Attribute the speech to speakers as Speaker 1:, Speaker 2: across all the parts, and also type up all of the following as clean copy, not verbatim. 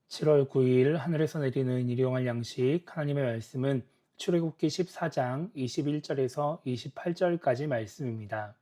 Speaker 1: 7월 9일 하늘에서 내리는 일용할 양식 하나님의 말씀은 출애굽기 14장 21절에서 28절까지 말씀입니다.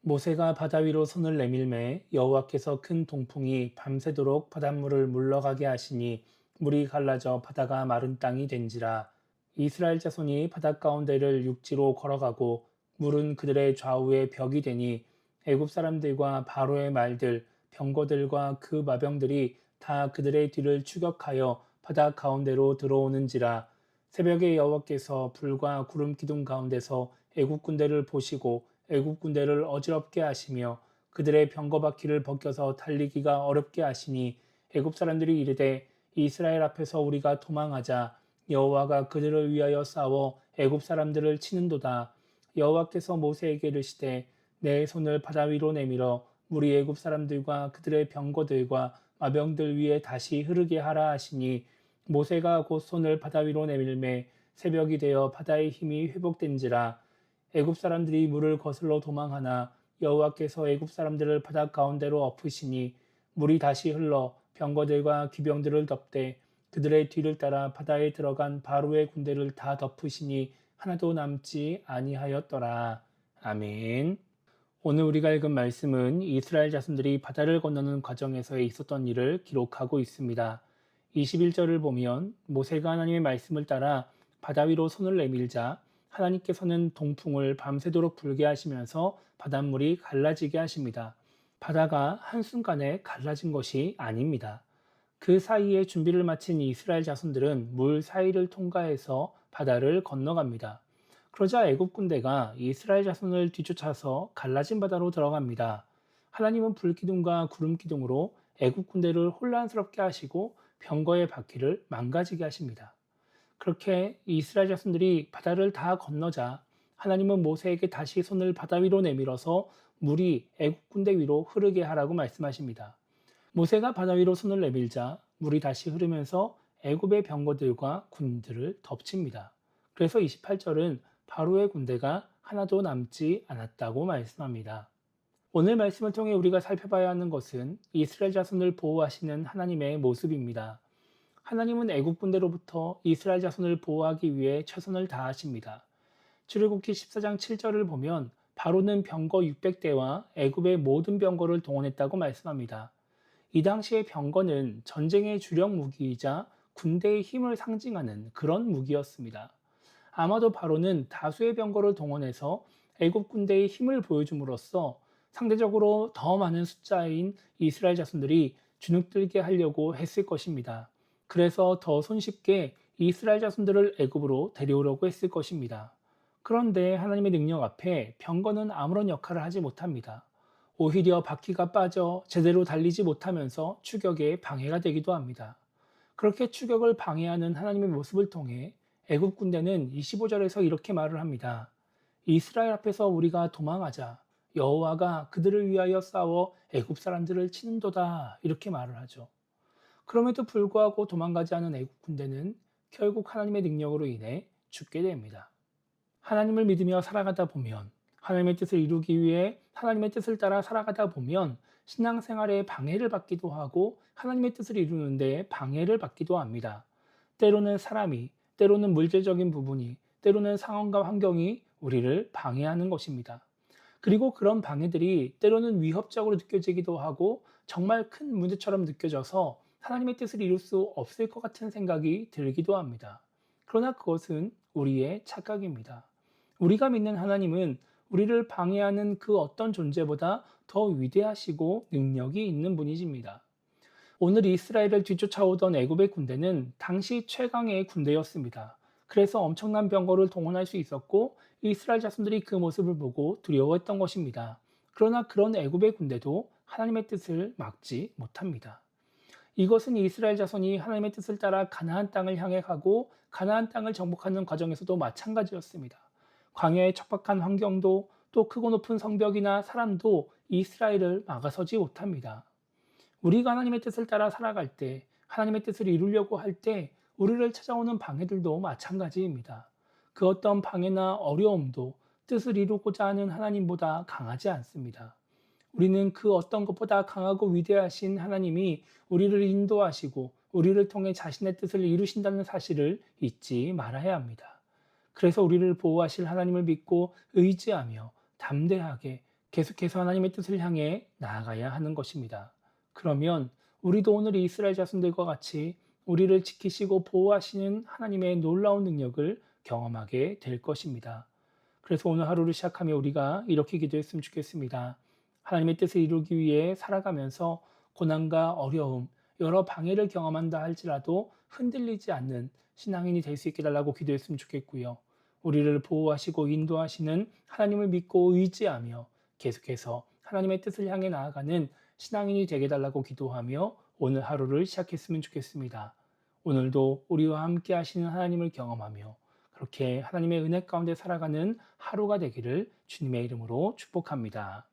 Speaker 1: 모세가 바다 위로 손을 내밀매 여호와께서 큰 동풍이 밤새도록 바닷물을 물러가게 하시니 물이 갈라져 바다가 마른 땅이 된지라. 이스라엘 자손이 바다 가운데를 육지로 걸어가고 물은 그들의 좌우에 벽이 되니 애굽 사람들과 바로의 말들 병거들과 그 마병들이 다 그들의 뒤를 추격하여 바다 가운데로 들어오는지라. 새벽에 여호와께서 불과 구름 기둥 가운데서 애굽 군대를 보시고 애굽 군대를 어지럽게 하시며 그들의 병거바퀴를 벗겨서 달리기가 어렵게 하시니 애굽 사람들이 이르되 이스라엘 앞에서 우리가 도망하자. 여호와가 그들을 위하여 싸워 애굽 사람들을 치는도다. 여호와께서 모세에게 이르시되 내 손을 바다 위로 내밀어 물이 애굽 사람들과 그들의 병거들과 마병들 위에 다시 흐르게 하라 하시니 모세가 곧 손을 바다 위로 내밀매 새벽이 되어 바다의 힘이 회복된지라. 애굽 사람들이 물을 거슬러 도망하나 여호와께서 애굽 사람들을 바다 가운데로 엎으시니 물이 다시 흘러 병거들과 기병들을 덮되 그들의 뒤를 따라 바다에 들어간 바로의 군대를 다 덮으시니 하나도 남지 아니하였더라. 아멘. 오늘 우리가 읽은 말씀은 이스라엘 자손들이 바다를 건너는 과정에서 있었던 일을 기록하고 있습니다. 21절을 보면 모세가 하나님의 말씀을 따라 바다 위로 손을 내밀자 하나님께서는 동풍을 밤새도록 불게 하시면서 바닷물이 갈라지게 하십니다. 바다가 한순간에 갈라진 것이 아닙니다. 그 사이에 준비를 마친 이스라엘 자손들은 물 사이를 통과해서 바다를 건너갑니다. 그러자 애굽 군대가 이스라엘 자손을 뒤쫓아서 갈라진 바다로 들어갑니다. 하나님은 불기둥과 구름기둥으로 애굽 군대를 혼란스럽게 하시고 병거의 바퀴를 망가지게 하십니다. 그렇게 이스라엘 자손들이 바다를 다 건너자 하나님은 모세에게 다시 손을 바다 위로 내밀어서 물이 애굽 군대 위로 흐르게 하라고 말씀하십니다. 모세가 바다 위로 손을 내밀자 물이 다시 흐르면서 애굽의 병거들과 군들을 덮칩니다. 그래서 28절은 바로의 군대가 하나도 남지 않았다고 말씀합니다. 오늘 말씀을 통해 우리가 살펴봐야 하는 것은 이스라엘 자손을 보호하시는 하나님의 모습입니다. 하나님은 애굽 군대로부터 이스라엘 자손을 보호하기 위해 최선을 다하십니다. 출애굽기 14장 7절을 보면 바로는 병거 600대와 애굽의 모든 병거를 동원했다고 말씀합니다. 이 당시의 병거는 전쟁의 주력 무기이자 군대의 힘을 상징하는 그런 무기였습니다. 아마도 바로는 다수의 병거를 동원해서 애굽 군대의 힘을 보여줌으로써 상대적으로 더 많은 숫자인 이스라엘 자손들이 주눅들게 하려고 했을 것입니다. 그래서 더 손쉽게 이스라엘 자손들을 애굽으로 데려오려고 했을 것입니다. 그런데 하나님의 능력 앞에 병거는 아무런 역할을 하지 못합니다. 오히려 바퀴가 빠져 제대로 달리지 못하면서 추격에 방해가 되기도 합니다. 그렇게 추격을 방해하는 하나님의 모습을 통해 애굽 군대는 25절에서 이렇게 말을 합니다. 이스라엘 앞에서 우리가 도망하자. 여호와가 그들을 위하여 싸워 애굽 사람들을 치는도다. 이렇게 말을 하죠. 그럼에도 불구하고 도망가지 않은 애굽 군대는 결국 하나님의 능력으로 인해 죽게 됩니다. 하나님을 믿으며 살아가다 보면 하나님의 뜻을 이루기 위해 하나님의 뜻을 따라 살아가다 보면 신앙생활에 방해를 받기도 하고 하나님의 뜻을 이루는데 방해를 받기도 합니다. 때로는 사람이, 때로는 물질적인 부분이, 때로는 상황과 환경이 우리를 방해하는 것입니다. 그리고 그런 방해들이 때로는 위협적으로 느껴지기도 하고 정말 큰 문제처럼 느껴져서 하나님의 뜻을 이룰 수 없을 것 같은 생각이 들기도 합니다. 그러나 그것은 우리의 착각입니다. 우리가 믿는 하나님은 우리를 방해하는 그 어떤 존재보다 더 위대하시고 능력이 있는 분이십니다. 오늘 이스라엘을 뒤쫓아오던 애굽의 군대는 당시 최강의 군대였습니다. 그래서 엄청난 병거를 동원할 수 있었고 이스라엘 자손들이 그 모습을 보고 두려워했던 것입니다. 그러나 그런 애굽의 군대도 하나님의 뜻을 막지 못합니다. 이것은 이스라엘 자손이 하나님의 뜻을 따라 가나안 땅을 향해 가고 가나안 땅을 정복하는 과정에서도 마찬가지였습니다. 광야의 척박한 환경도 또 크고 높은 성벽이나 사람도 이스라엘을 막아서지 못합니다. 우리가 하나님의 뜻을 따라 살아갈 때, 하나님의 뜻을 이루려고 할 때 우리를 찾아오는 방해들도 마찬가지입니다. 그 어떤 방해나 어려움도 뜻을 이루고자 하는 하나님보다 강하지 않습니다. 우리는 그 어떤 것보다 강하고 위대하신 하나님이 우리를 인도하시고 우리를 통해 자신의 뜻을 이루신다는 사실을 잊지 말아야 합니다. 그래서 우리를 보호하실 하나님을 믿고 의지하며 담대하게 계속해서 하나님의 뜻을 향해 나아가야 하는 것입니다. 그러면 우리도 오늘 이스라엘 자손들과 같이 우리를 지키시고 보호하시는 하나님의 놀라운 능력을 경험하게 될 것입니다. 그래서 오늘 하루를 시작하며 우리가 이렇게 기도했으면 좋겠습니다. 하나님의 뜻을 이루기 위해 살아가면서 고난과 어려움, 여러 방해를 경험한다 할지라도 흔들리지 않는 신앙인이 될 수 있게 달라고 기도했으면 좋겠고요. 우리를 보호하시고 인도하시는 하나님을 믿고 의지하며 계속해서 하나님의 뜻을 향해 나아가는 신앙인이 되게 달라고 기도하며 오늘 하루를 시작했으면 좋겠습니다. 오늘도 우리와 함께 하시는 하나님을 경험하며 그렇게 하나님의 은혜 가운데 살아가는 하루가 되기를 주님의 이름으로 축복합니다.